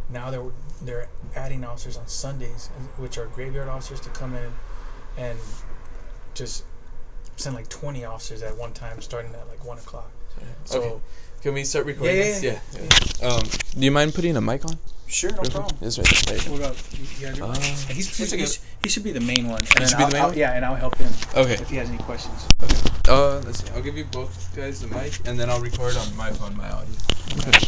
Now they're adding officers on Sundays, which are graveyard officers, to come in and just send like 20 officers at one time, starting at like 1 o'clock. So, okay. Can we start recording this? Yeah. Do you mind putting a mic on? Sure, no problem. It's right there. What about he should be the main one. And He should be the main one? Yeah, and I'll help him. Okay. If he has any questions. Let's see. I'll give you both guys the mic, and then I'll record on my phone my audio. Okay.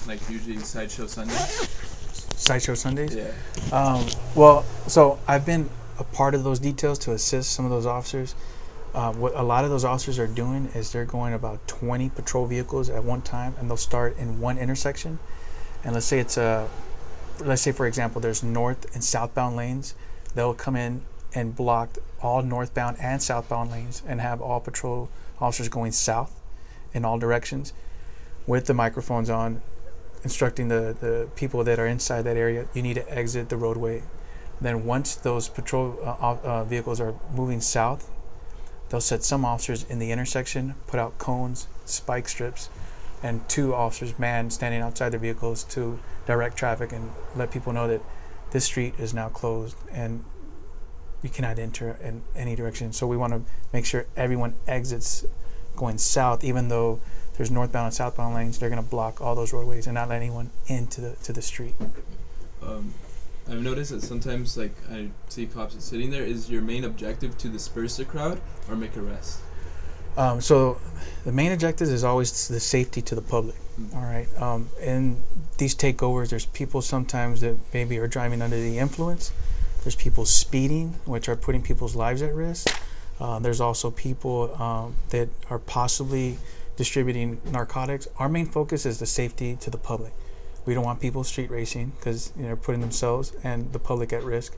Like usually Sideshow Sundays? Sideshow Sundays? Yeah. Well, so I've been a part of those details to assist some of those officers. What a lot of those officers are doing is they're going about 20 patrol vehicles at one time, and they'll start in one intersection. And let's say for example, there's north and southbound lanes. They'll come in and block all northbound and southbound lanes and have all patrol officers going south in all directions with the microphones on, instructing the people that are inside that area, you need to exit the roadway. Then once those patrol vehicles are moving south, they'll set some officers in the intersection, put out cones, spike strips, and 2 officers manned standing outside their vehicles to direct traffic and let people know that this street is now closed and you cannot enter in any direction. So we want to make sure everyone exits going south, even though there's northbound and southbound lanes. They're going to block all those roadways and not let anyone into the street. I've noticed that sometimes, like, I see cops sitting there. Is your main objective to disperse the crowd or make arrests? So the main objective is always the safety to the public. All right. In these takeovers, there's people sometimes that maybe are driving under the influence. There's people speeding, which are putting people's lives at risk. There's also people that are possibly distributing narcotics. Our main focus is the safety to the public. We don't want people street racing because they're putting themselves and the public at risk.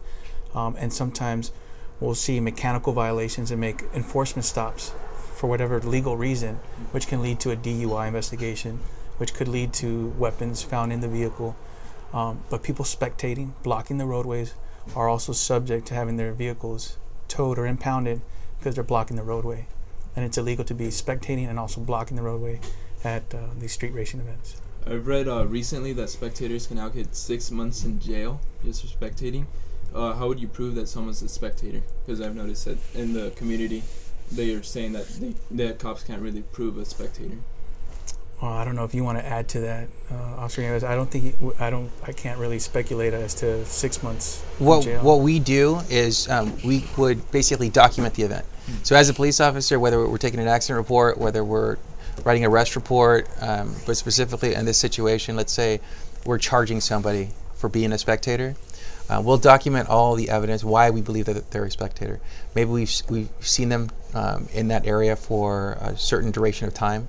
And sometimes we'll see mechanical violations and make enforcement stops for whatever legal reason, which can lead to a DUI investigation, which could lead to weapons found in the vehicle. But people spectating, blocking the roadways, are also subject to having their vehicles towed or impounded because they're blocking the roadway. And it's illegal to be spectating and also blocking the roadway at these street racing events. I've read recently that spectators can now get 6 months in jail just for spectating. How would you prove that someone's a spectator? Because I've noticed that in the community, they are saying that the cops can't really prove a spectator. Well, I don't know if you want to add to that, Officer Nieves. I can't really speculate as to 6 months in jail. What we do is we would basically document the event. So as a police officer, whether we're taking an accident report, whether we're writing an arrest report, but specifically in this situation, let's say we're charging somebody for being a spectator, we'll document all the evidence why we believe that they're a spectator. Maybe we've seen them in that area for a certain duration of time.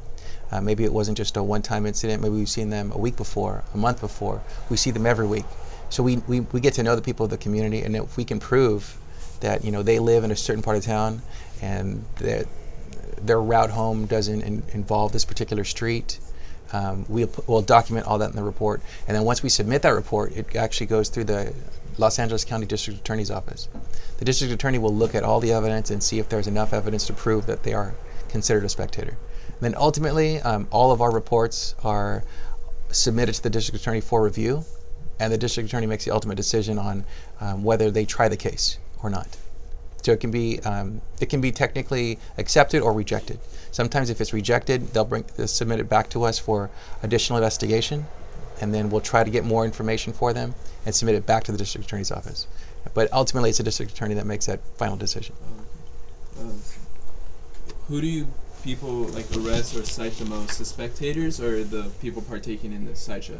Maybe it wasn't just a one-time incident. Maybe we've seen them a week before, a month before. We see them every week. So we get to know the people of the community, and if we can prove that they live in a certain part of town and that their route home doesn't involve this particular street, we'll document all that in the report. And then once we submit that report, it actually goes through the Los Angeles County District Attorney's Office. The District Attorney will look at all the evidence and see if there's enough evidence to prove that they are considered a spectator. And then ultimately, all of our reports are submitted to the District Attorney for review, and the District Attorney makes the ultimate decision on whether they try the case or not. So it can be technically accepted or rejected. Sometimes if it's rejected, they'll submit it back to us for additional investigation, and then we'll try to get more information for them and submit it back to the District Attorney's office. But ultimately, it's the District Attorney that makes that final decision. Who do people arrest or cite the most, the spectators or the people partaking in the sideshow?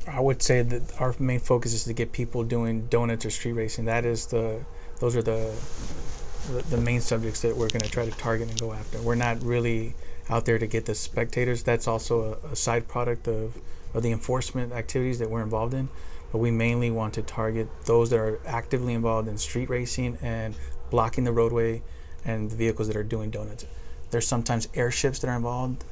I would say that our main focus is to get people doing donuts or street racing. Those are the main subjects that we're going to try to target and go after. We're not really out there to get the spectators. That's also a side product of the enforcement activities that we're involved in. But we mainly want to target those that are actively involved in street racing and blocking the roadway and the vehicles that are doing donuts. There's sometimes airships that are involved.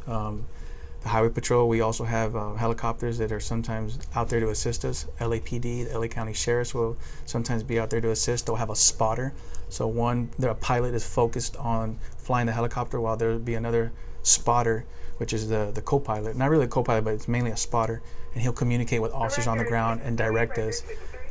The Highway Patrol, we also have helicopters that are sometimes out there to assist us. LAPD, the LA County Sheriffs will sometimes be out there to assist. They'll have a spotter. So the pilot is focused on flying the helicopter while there will be another spotter, which is the co-pilot. Not really a co-pilot, but it's mainly a spotter. And he'll communicate with officers on the ground and direct us.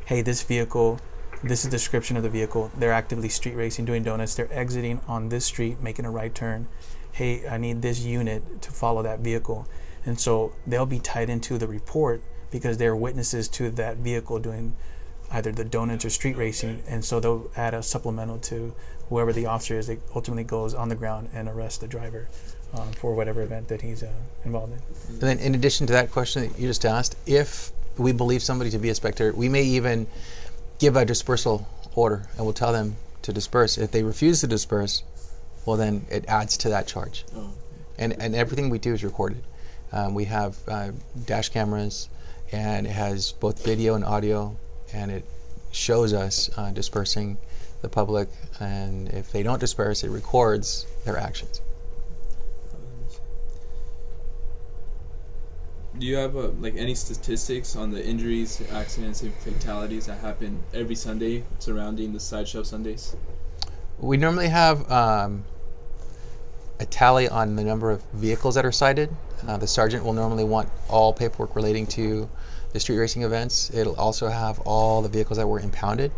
Hey, this vehicle, this is the description of the vehicle. They're actively street racing, doing donuts. They're exiting on this street, making a right turn. Hey, I need this unit to follow that vehicle. And so they'll be tied into the report because they're witnesses to that vehicle doing either the donuts or street racing. And so they'll add a supplemental to whoever the officer is that ultimately goes on the ground and arrests the driver for whatever event that he's involved in. And then in addition to that question that you just asked, if we believe somebody to be a spectator, we may even give a dispersal order and we'll tell them to disperse. If they refuse to disperse, well, then it adds to that charge. Oh. And everything we do is recorded. We have dash cameras, and it has both video and audio, and it shows us dispersing the public, and if they don't disperse, it records their actions. Do you have any statistics on the injuries, accidents, and fatalities that happen every Sunday surrounding the sideshow Sundays? We normally have a tally on the number of vehicles that are cited. The sergeant will normally want all paperwork relating to the street racing events. It'll also have all the vehicles that were impounded.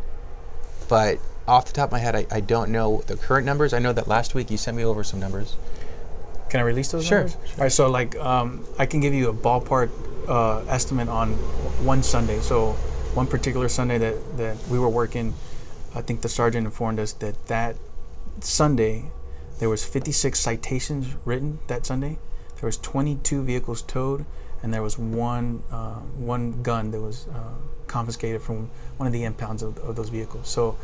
But off the top of my head, I don't know the current numbers. I know that last week you sent me over some numbers. Can I release those Sure. numbers? All right, so I can give you a ballpark estimate on one Sunday. So one particular Sunday that we were working, I think the sergeant informed us that Sunday there was 56 citations written that Sunday. There was 22 vehicles towed, and there was one gun that was confiscated from one of the impounds of those vehicles. So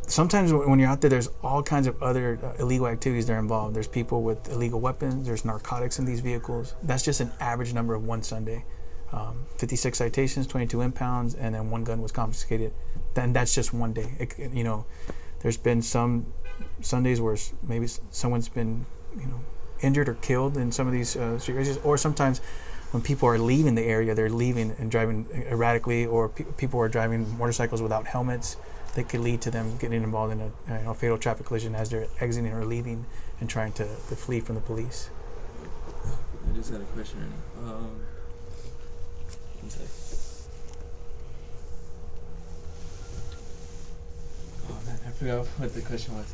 sometimes when you're out there, there's all kinds of other illegal activities that are involved. There's people with illegal weapons. There's narcotics in these vehicles. That's just an average number of one Sunday. 56 citations, 22 impounds, and then one gun was confiscated. Then that's just one day. There's been some Sundays where maybe someone's been, injured or killed in some of these street races, or sometimes when people are leaving the area, they're leaving and driving erratically, or people are driving motorcycles without helmets. That could lead to them getting involved in a fatal traffic collision as they're exiting or leaving and trying to flee from the police. I just had a question right now. One sec. Oh man, I forgot what the question was.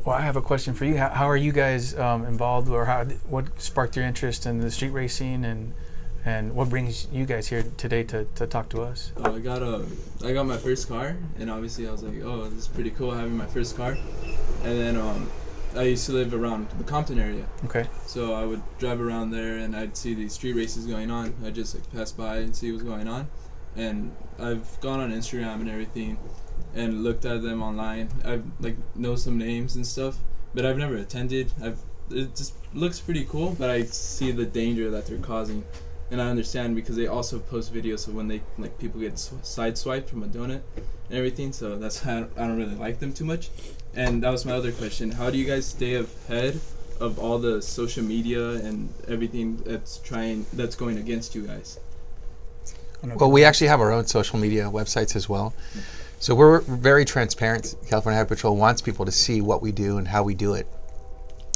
Well, I have a question for you. How are you guys involved, or what sparked your interest in the street racing, and what brings you guys here today to talk to us? I got my first car, and obviously I was like, oh, this is pretty cool having my first car. And then I used to live around the Compton area. Okay. So I would drive around there, and I'd see these street races going on. I'd just pass by and see what's going on. And I've gone on Instagram and everything and looked at them online. I've know some names and stuff, but I've never attended. It just looks pretty cool, but I see the danger that they're causing. And I understand because they also post videos of when they people get sideswiped from a donut and everything. So that's why I don't really like them too much. And that was my other question: how do you guys stay ahead of all the social media and everything that's going against you guys? Well, we actually have our own social media websites as well. So we're very transparent. California Highway Patrol wants people to see what we do and how we do it.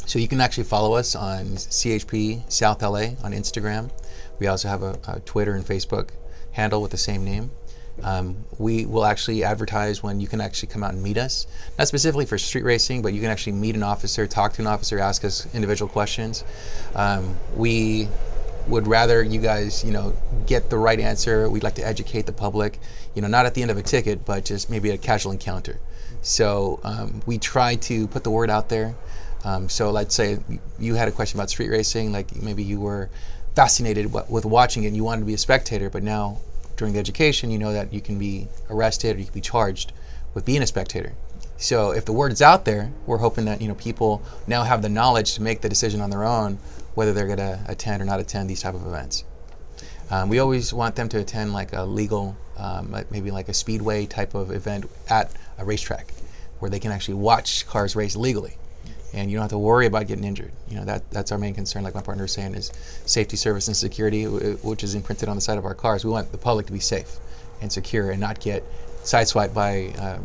So you can actually follow us on CHP South LA on Instagram. We also have a Twitter and Facebook handle with the same name. We will actually advertise when you can actually come out and meet us. Not specifically for street racing, but you can actually meet an officer, talk to an officer, ask us individual questions. We would rather you guys, get the right answer. We'd like to educate the public, not at the end of a ticket, but just maybe a casual encounter. So we try to put the word out there. So let's say you had a question about street racing, like maybe you were fascinated with watching it and you wanted to be a spectator, but now during the education you know that you can be arrested or you can be charged with being a spectator. So if the word is out there, we're hoping that people now have the knowledge to make the decision on their own whether they're going to attend or not attend these type of events. We always want them to attend like a legal maybe like a speedway type of event at a racetrack, where they can actually watch cars race legally, and you don't have to worry about getting injured. That's our main concern. Like my partner was saying, is safety, service, and security, which is imprinted on the side of our cars. We want the public to be safe and secure and not get sideswiped by a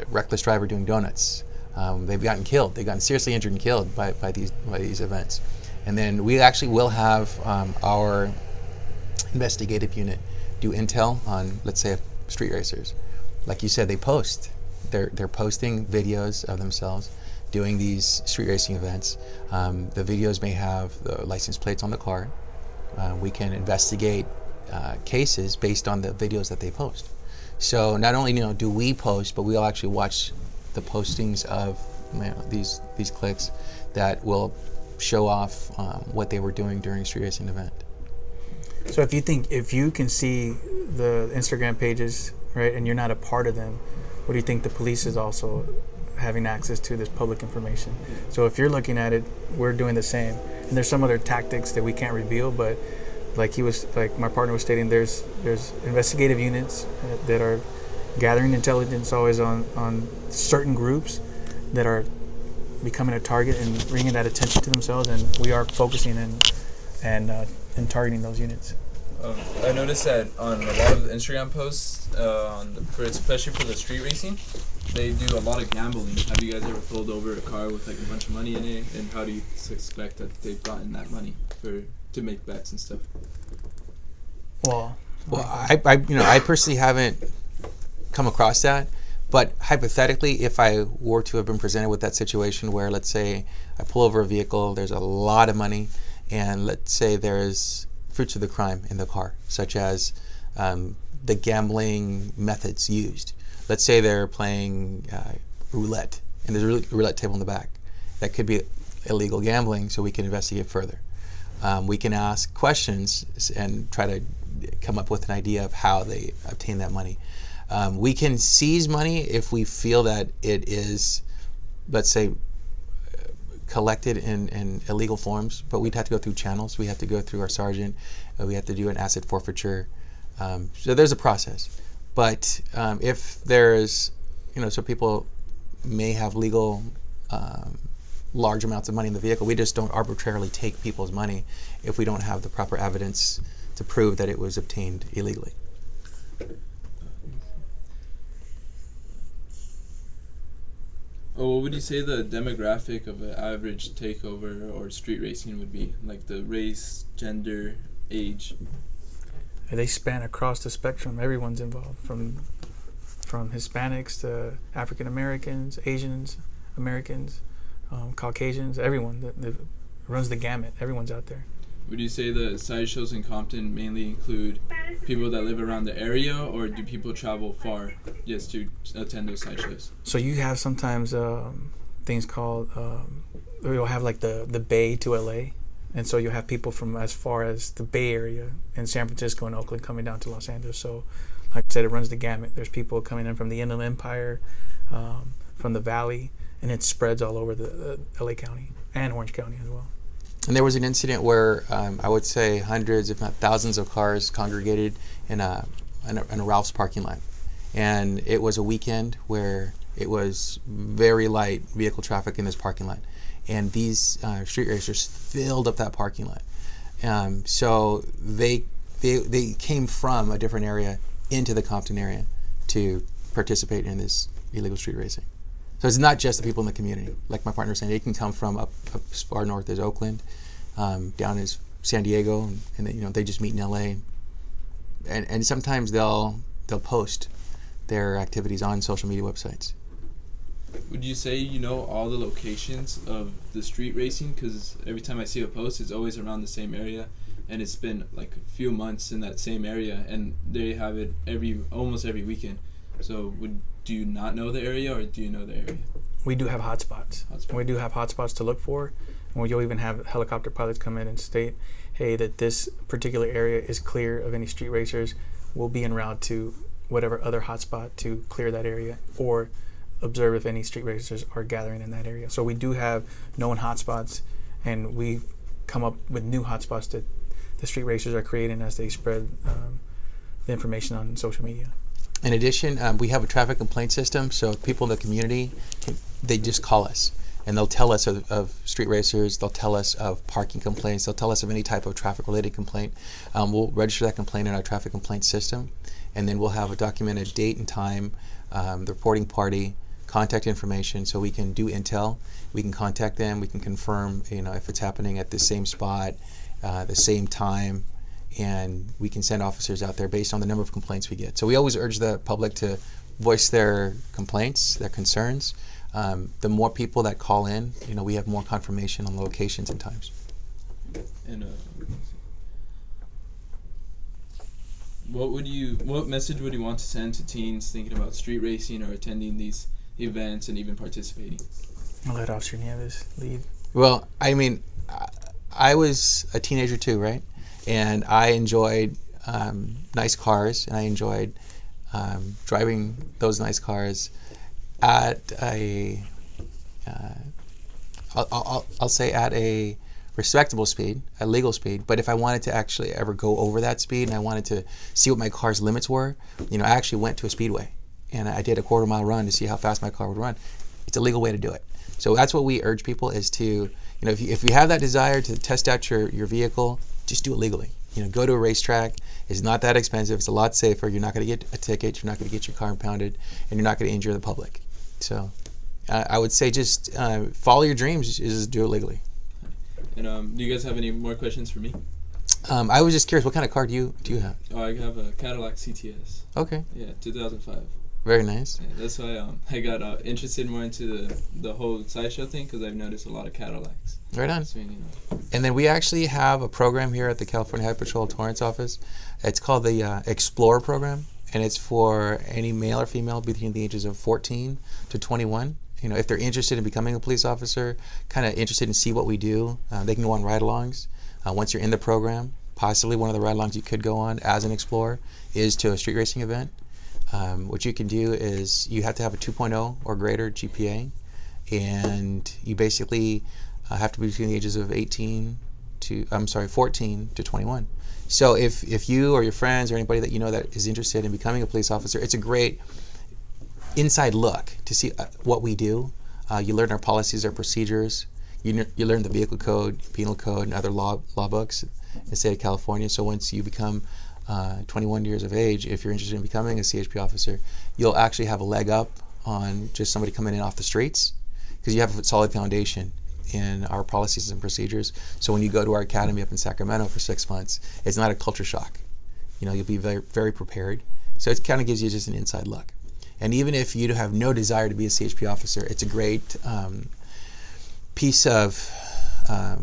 reckless driver doing donuts. They've gotten killed. They've gotten seriously injured and killed by these events. And then we actually will have our investigative unit do intel on, let's say, street racers. Like you said, they post. They're posting videos of themselves doing these street racing events. The videos may have the license plates on the car. We can investigate cases based on the videos that they post. So not only do we post, but we'll actually watch the postings of these clips that will show off what they were doing during a street racing event. So if you can see the Instagram pages, right, and you're not a part of them, what do you think the police is also having access to this public information? So if you're looking at it, we're doing the same. And there's some other tactics that we can't reveal, but like my partner was stating, there's investigative units that are gathering intelligence always on certain groups that are becoming a target and bringing that attention to themselves, and we are focusing and targeting those units. I noticed that on a lot of the Instagram posts, especially for the street racing, they do a lot of gambling. Have you guys ever pulled over a car with like a bunch of money in it, and how do you suspect that they've gotten that money to make bets and stuff? Well, I personally haven't come across that, but hypothetically, if I were to have been presented with that situation where, let's say, I pull over a vehicle, there's a lot of money, and let's say there's fruits of the crime in the car, such as the gambling methods used. Let's say they're playing roulette, and there's a roulette table in the back. That could be illegal gambling, so we can investigate further. We can ask questions and try to come up with an idea of how they obtain that money. We can seize money if we feel that it is, let's say, collected in illegal forms, but we'd have to go through channels. We have to go through our sergeant. We have to do an asset forfeiture. So there's a process. But if there's, so people may have legal large amounts of money in the vehicle, we just don't arbitrarily take people's money if we don't have the proper evidence to prove that it was obtained illegally. What would you say the demographic of an average takeover or street racing would be? Like the race, gender, age? They span across the spectrum. Everyone's involved, from Hispanics to African Americans, Asians, Americans, Caucasians, everyone that runs the gamut. Everyone's out there. Would you say the sideshows in Compton mainly include people that live around the area, or do people travel far just to attend those sideshows? So you have sometimes things called, you'll have like the Bay to LA. And so you'll have people from as far as the Bay Area in San Francisco and Oakland coming down to Los Angeles. So like I said, it runs the gamut. There's people coming in from the Inland Empire, from the Valley, and it spreads all over the LA County and Orange County as well. And there was an incident where I would say hundreds, if not thousands, of cars congregated in a Ralph's parking lot. And it was a weekend where it was very light vehicle traffic in this parking lot. And these street racers filled up that parking lot. So they came from a different area into the Compton area to participate in this illegal street racing. So it's not just the people in the community. Like my partner was saying, they can come from up as far north as Oakland, down as San Diego, and then, they just meet in LA. And sometimes they'll post their activities on social media websites. Would you say you know all the locations of the street racing? Because every time I see a post, it's always around the same area, and it's been like a few months in that same area, and they have it almost every weekend. So do you not know the area, or do you know the area? We do have hotspots. We do have hotspots to look for, and you'll even have helicopter pilots come in and state, hey, that this particular area is clear of any street racers. We'll be en route to whatever other hotspot to clear that area, or observe if any street racers are gathering in that area. So we do have known hotspots, and we come up with new hotspots that the street racers are creating as they spread the information on social media. In addition, we have a traffic complaint system, so people in the community, they just call us, and they'll tell us of street racers, they'll tell us of parking complaints, they'll tell us of any type of traffic-related complaint. We'll register that complaint in our traffic complaint system, and then we'll have a documented date and time, the reporting party, contact information, so we can do intel. We can contact them, we can confirm, if it's happening at the same spot, the same time, and we can send officers out there based on the number of complaints we get. So we always urge the public to voice their complaints, their concerns. The more people that call in, we have more confirmation on locations and times. And what message would you want to send to teens thinking about street racing or attending these events and even participating? I'll let Officer Nieves lead. Well, I was a teenager too, right? And I enjoyed nice cars, and I enjoyed driving those nice cars at I'll say at a respectable speed, a legal speed. But if I wanted to actually ever go over that speed and I wanted to see what my car's limits were, I actually went to a speedway and I did a quarter-mile run to see how fast my car would run. It's a legal way to do it. So that's what we urge people is to, if you have that desire to test out your vehicle, just do it legally. Go to a racetrack. It's not that expensive. It's a lot safer. You're not going to get a ticket. You're not going to get your car impounded, and you're not going to injure the public. So I would say just follow your dreams. Just do it legally. And do you guys have any more questions for me? I was just curious, what kind of car do you have? Oh, I have a Cadillac CTS. Okay. Yeah, 2005. Very nice. Yeah, that's why I got interested more into the whole sideshow thing, because I've noticed a lot of Cadillacs. Right on. So, And then we actually have a program here at the California Highway Patrol Torrance office. It's called the Explorer program, and it's for any male or female between the ages of 14 to 21. If they're interested in becoming a police officer, kind of interested in see what we do, they can go on ride-alongs. Once you're in the program, possibly one of the ride-alongs you could go on as an Explorer is to a street racing event. What you can do is you have to have a 2.0 or greater GPA, and you basically have to be between the ages of 14 to 21. So if you or your friends or anybody that you know that is interested in becoming a police officer, it's a great inside look to see what we do. You learn our policies, our procedures. You learn the vehicle code, penal code, and other law books in the state of California. So once you become 21 years of age, if you're interested in becoming a CHP officer, you'll actually have a leg up on just somebody coming in off the streets, because you have a solid foundation in our policies and procedures. So when you go to our academy up in Sacramento for 6 months, it's not a culture shock. You'll be very, very prepared. So it kind of gives you just an inside look. And even if you have no desire to be a CHP officer, it's a great piece of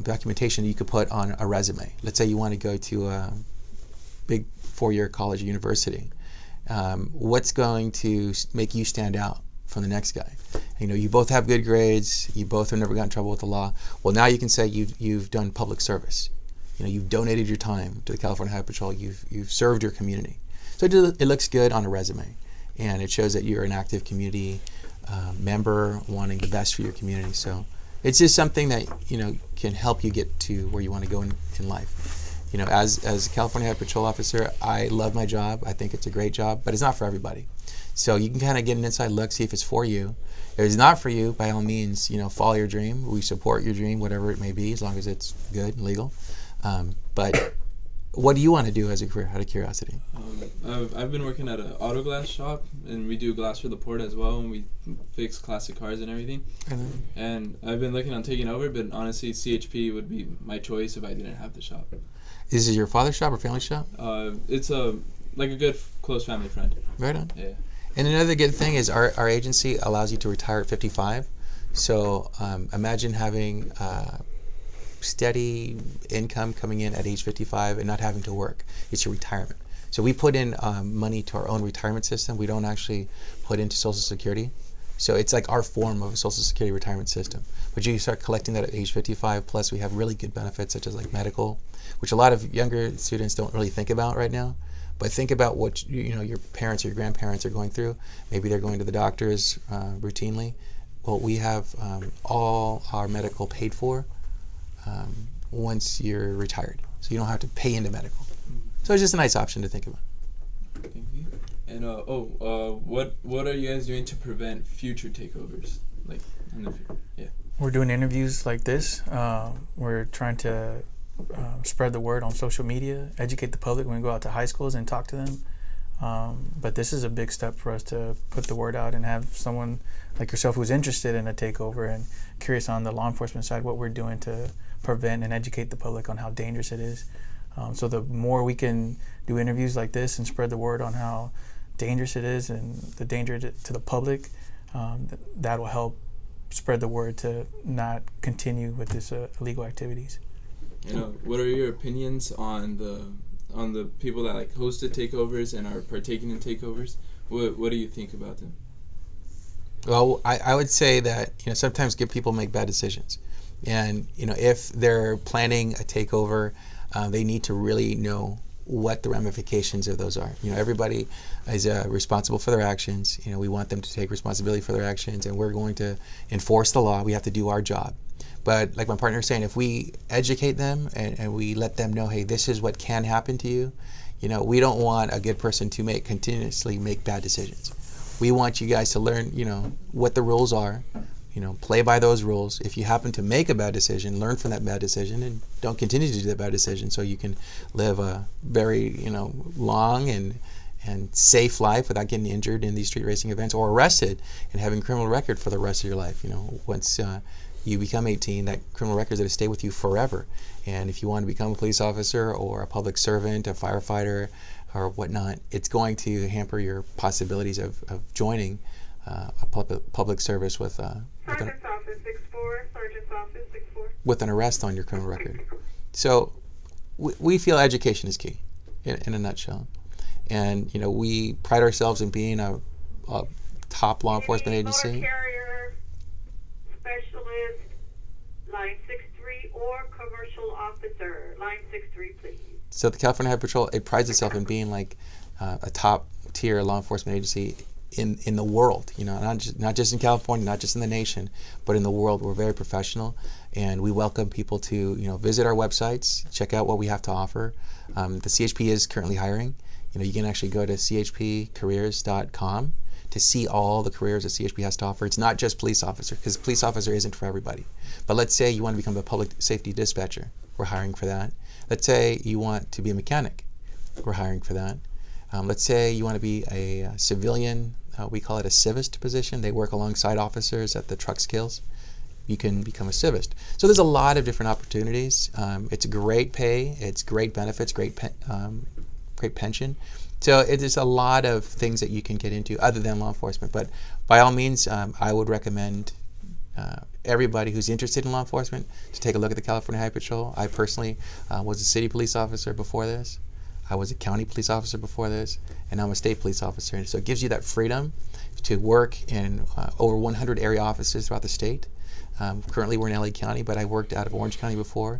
documentation you could put on a resume. Let's say you want to go to a big 4-year college or university. What's going to make you stand out from the next guy? You both have good grades. You both have never gotten in trouble with the law. Well, now you can say you've done public service. You've donated your time to the California Highway Patrol. You've served your community. So it looks good on a resume, and it shows that you're an active community member wanting the best for your community. So it's just something that can help you get to where you want to go in life. As a California Highway Patrol officer, I love my job. I think it's a great job, but it's not for everybody. So you can kind of get an inside look, see if it's for you. If it's not for you, by all means, follow your dream. We support your dream, whatever it may be, as long as it's good and legal. But what do you want to do as a career, out of curiosity? I've been working at an auto glass shop, and we do glass for the port as well, and we fix classic cars and everything. And I've been looking on taking over, but honestly, CHP would be my choice if I didn't have the shop. Is it your father's shop or family shop? It's a good close family friend. Right on. Yeah. And another good thing is our agency allows you to retire at 55. So imagine having steady income coming in at age 55 and not having to work. It's your retirement. So we put in money to our own retirement system. We don't actually put into Social Security. So it's like our form of a Social Security retirement system. But you start collecting that at age 55, plus we have really good benefits such as like medical, which a lot of younger students don't really think about right now. But think about what your parents or your grandparents are going through. Maybe they're going to the doctors routinely. Well, we have all our medical paid for once you're retired. So you don't have to pay into medical. So it's just a nice option to think about. And what are you guys doing to prevent future takeovers? Like in the future? Yeah. We're doing interviews like this. We're trying to spread the word on social media, educate the public when we go out to high schools and talk to them. But this is a big step for us to put the word out and have someone like yourself who's interested in a takeover and curious on the law enforcement side what we're doing to prevent and educate the public on how dangerous it is. So the more we can do interviews like this and spread the word on how dangerous it is and the danger to the public, that will help spread the word to not continue with this illegal activities. What are your opinions on the people that like hosted takeovers and are partaking in takeovers? What do you think about them? Well, I would say that sometimes good people make bad decisions, and if they're planning a takeover, they need to really know what the ramifications of those are. Everybody is responsible for their actions. We want them to take responsibility for their actions, and we're going to enforce the law. We have to do our job. But like my partner is saying, if we educate them and we let them know, hey, this is what can happen to you, we don't want a good person to continuously make bad decisions. We want you guys to learn, what the rules are, play by those rules. If you happen to make a bad decision, learn from that bad decision and don't continue to do that bad decision so you can live a very, long and safe life without getting injured in these street racing events or arrested and having a criminal record for the rest of your life. Once you become 18, that criminal record is going to stay with you forever. And if you want to become a police officer or a public servant, a firefighter, or whatnot, it's going to hamper your possibilities of joining a public service with Sergeant's office 6-4, Sergeant's office 6-4. With an arrest on your criminal record. So we feel education is key, in a nutshell. And we pride ourselves in being a top law enforcement agency. Motor carrier specialist, line 6-3, or commercial officer, line 6-3, please. So the California Highway Patrol, it prides itself in being like a top tier law enforcement agency in the world. Not just in California, not just in the nation, but in the world. We're very professional, and we welcome people to visit our websites, check out what we have to offer. The CHP is currently hiring. You can actually go to chpcareers.com to see all the careers that CHP has to offer. It's not just police officer, because police officer isn't for everybody. But let's say you want to become a public safety dispatcher. We're hiring for that. Let's say you want to be a mechanic. We're hiring for that. Let's say you want to be a civilian. We call it a civist position. They work alongside officers at the truck skills. You can become a civist. So there's a lot of different opportunities. It's great pay. It's great benefits. Great pension. So there's a lot of things that you can get into other than law enforcement. But by all means, I would recommend everybody who's interested in law enforcement to take a look at the California Highway Patrol. I personally was a city police officer before this. I was a county police officer before this, and I'm a state police officer. And so it gives you that freedom to work in over 100 area offices throughout the state. Currently we're in LA County, but I worked out of Orange County before.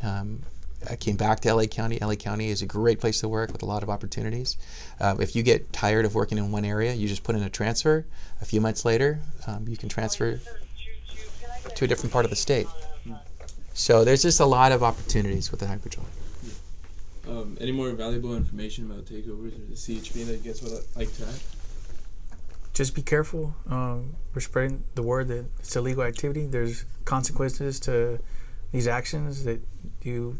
I came back to LA County. LA County is a great place to work with a lot of opportunities. If you get tired of working in one area, you just put in a transfer. A few months later, you can transfer to a different part of the state. So there's just a lot of opportunities with the Highway Patrol. Any more valuable information about takeovers or the CHP that you guys would like to add? Just be careful. We're spreading the word that it's illegal activity. There's consequences to these actions that you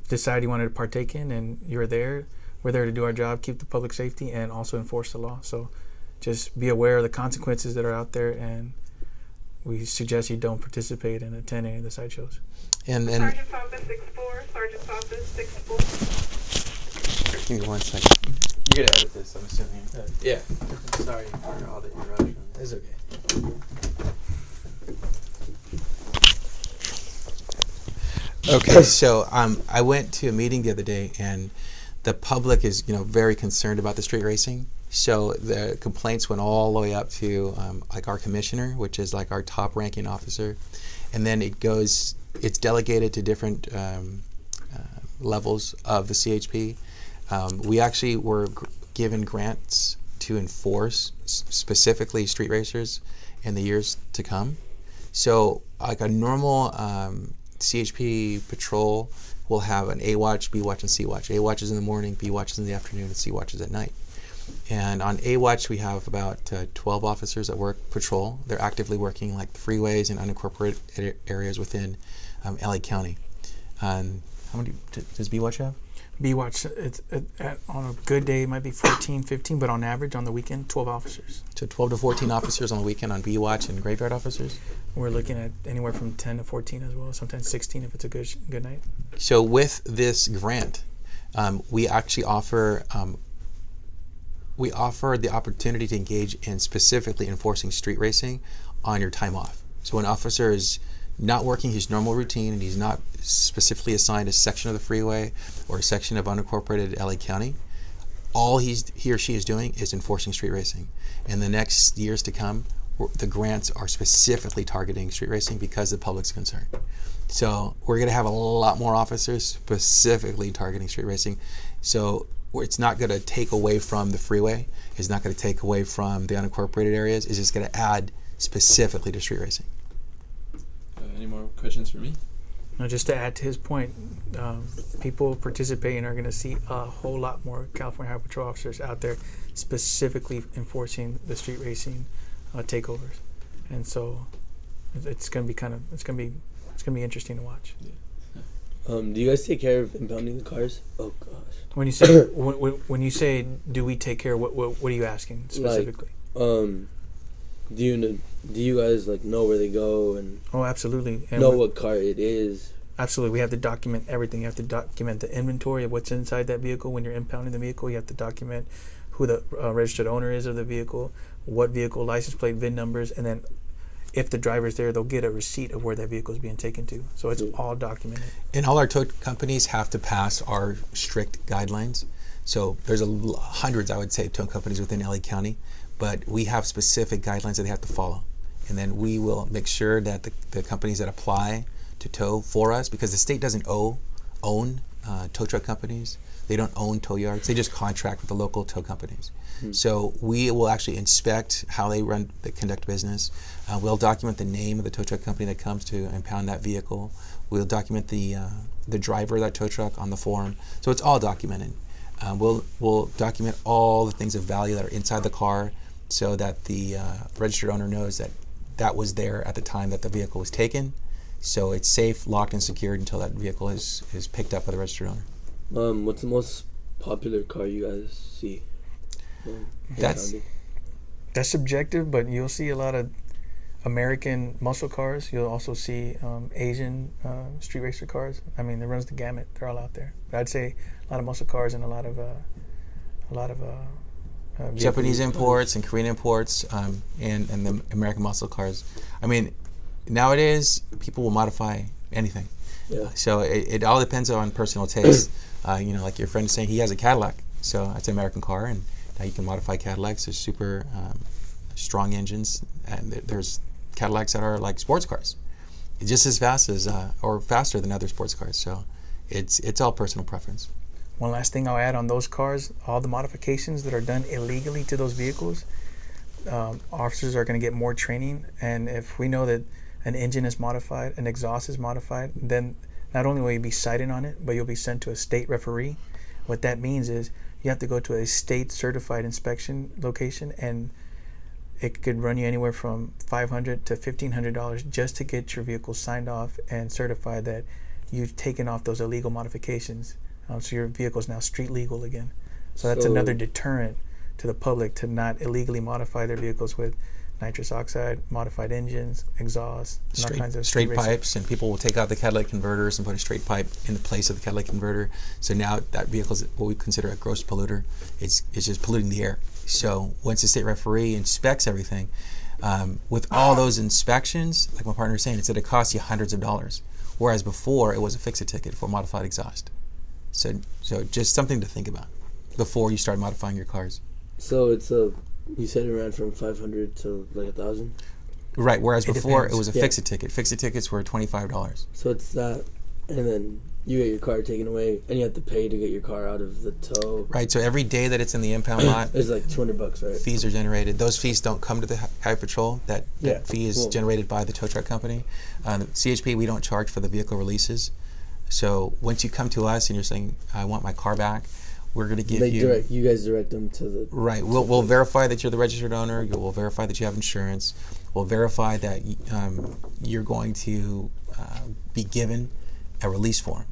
decide you wanted to partake in, and you're there. We're there to do our job, keep the public safety, and also enforce the law. So just be aware of the consequences that are out there, and we suggest you don't participate and attend any of the sideshows. And Sergeant's office 6-4, Sergeant's office 6-4. give me 1 second. You're gonna edit this, I'm assuming. Yeah. Sorry for all the interruptions. It's okay. Okay, so I went to a meeting the other day, and the public is very concerned about the street racing. So the complaints went all the way up to like our commissioner, which is like our top ranking officer, and then it's delegated to different levels of the CHP. We actually were given grants to enforce specifically street racers in the years to come. So like a normal CHP patrol will have an A watch, B watch, and C watch. A watch is in the morning, B watch is in the afternoon, and C watch is at night. And on A-Watch, we have about 12 officers that work patrol. They're actively working like freeways and unincorporated areas within LA County. How many does B-Watch have? B-Watch, on a good day, it might be 14, 15, but on average, on the weekend, 12 officers. So 12 to 14 officers on the weekend on B-Watch and graveyard officers? We're looking at anywhere from 10 to 14 as well, sometimes 16 if it's a good night. So with this grant, we actually offer the opportunity to engage in specifically enforcing street racing on your time off. So when an officer is not working his normal routine and he's not specifically assigned a section of the freeway or a section of unincorporated LA County, all he or she is doing is enforcing street racing. In the next years to come, the grants are specifically targeting street racing because the public's concerned. So we're going to have a lot more officers specifically targeting street racing. So it's not going to take away from the freeway. It's not going to take away from the unincorporated areas. It's just going to add specifically to street racing. Any more questions for me? Now, just to add to his point, people participating are going to see a whole lot more California Highway Patrol officers out there specifically enforcing the street racing takeovers, and so it's going to be interesting to watch. Do you guys take care of impounding the cars? Oh gosh. When you say when you say do we take care? What are you asking specifically? Do you guys like know where they go and Oh, absolutely. And know what car it is? Absolutely. We have to document everything. You have to document the inventory of what's inside that vehicle. When you're impounding the vehicle, you have to document who the registered owner is of the vehicle, what vehicle license plate, VIN numbers, and then if the driver's there, they'll get a receipt of where that vehicle is being taken to. So it's all documented. And all our tow companies have to pass our strict guidelines. So there's hundreds, I would say, tow companies within LA County, but we have specific guidelines that they have to follow. And then we will make sure that the companies that apply to tow for us, because the state doesn't own tow truck companies, they don't own tow yards, they just contract with the local tow companies. So we will actually inspect how they conduct business. We'll document the name of the tow truck company that comes to impound that vehicle. We'll document the driver of that tow truck on the form. So it's all documented. We'll document all the things of value that are inside the car so that the registered owner knows that was there at the time that the vehicle was taken. So it's safe, locked, and secured until that vehicle is picked up by the registered owner. What's the most popular car you guys see? That's subjective, but you'll see a lot of American muscle cars. You'll also see Asian street racer cars. I mean, it runs the gamut. They're all out there. But I'd say a lot of muscle cars and a lot of Japanese imports and Korean imports, and the American muscle cars. I mean, nowadays people will modify anything. Yeah. So it all depends on personal taste. Like your friend is saying, he has a Cadillac, so it's an American car, and now you can modify Cadillacs. There's super strong engines, and there's Cadillacs that are like sports cars, just as fast as or faster than other sports cars. So it's all personal preference. One last thing I'll add on those cars, all the modifications that are done illegally to those vehicles, officers are going to get more training. And if we know that an engine is modified, an exhaust is modified, then not only will you be cited on it, but you'll be sent to a state referee. What that means is you have to go to a state certified inspection location, and it could run you anywhere from $500 to $1,500 just to get your vehicle signed off and certified that you've taken off those illegal modifications. So your vehicle is now street legal again. So that's another deterrent to the public to not illegally modify their vehicles with nitrous oxide, modified engines, exhaust, and all kinds of straight pipes, and people will take out the catalytic converters and put a straight pipe in the place of the catalytic converter. So now that vehicle is what we consider a gross polluter. It's just polluting the air. So once the state referee inspects everything, with all those inspections, like my partner was saying, it costs you hundreds of dollars, whereas before it was a fix-it ticket for modified exhaust. So just something to think about before you start modifying your cars. So you said it ran from 500 to like 1,000? Right, whereas before depends. it was a fix-it ticket. Fix-it tickets were $25. So it's that, and then you get your car taken away, and you have to pay to get your car out of the tow. Right, so every day that it's in the impound lot, It's like $200, right? fees are generated. Those fees don't come to the Highway Patrol. That fee is Cool. generated by the tow truck company. CHP, we don't charge for the vehicle releases. So once you come to us and you're saying, I want my car back, We're going to give you You guys direct them to the. right. We'll verify that you're the registered owner. We'll verify that you have insurance. We'll verify that you're going to be given a release form.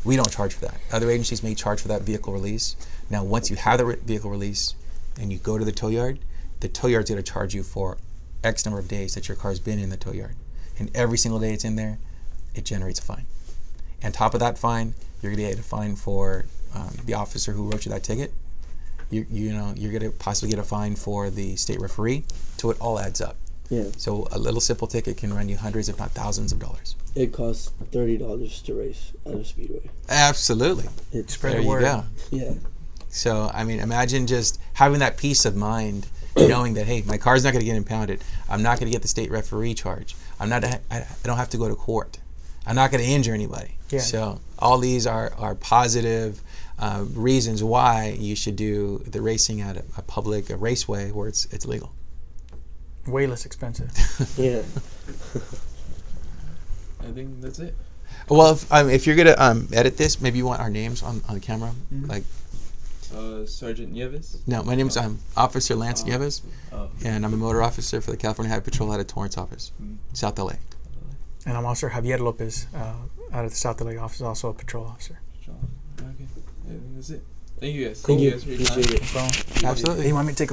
We don't charge for that. Other agencies may charge for that vehicle release. Now, once you have the vehicle release and you go to the tow yard's going to charge you for X number of days that your car's been in the tow yard. And every single day it's in there, it generates a fine. On top of that fine, you're going to get a fine for the officer who wrote you that ticket. You're going to possibly get a fine for the state referee. So it all adds up. Yeah. So a little simple ticket can run you hundreds, if not thousands of dollars. It costs $30 to race at a speedway. Absolutely. Spread There the you word. go. Yeah. So, I mean, imagine just having that peace of mind, knowing that, hey, my car's not going to get impounded. I'm not going to get the state referee charge. I don't have to go to court. I'm not going to injure anybody. Yeah. So all these are positive reasons why you should do the racing at a public raceway where it's legal. Way less expensive. Yeah. I think that's it. Well, if you're going to edit this, maybe you want our names on the camera. Mhm. Like, Sergeant Nieves. no, my name's Officer Lance Nieves, Oh. and I'm a motor officer for the California Highway Patrol out of Torrance office, South LA. And I'm Officer Javier Lopez out of the South LA office, also a patrol officer. Okay. I think that's it. Thank you guys. Thank you. guys for your time. Appreciate it. So, Absolutely. hey, you want me to take a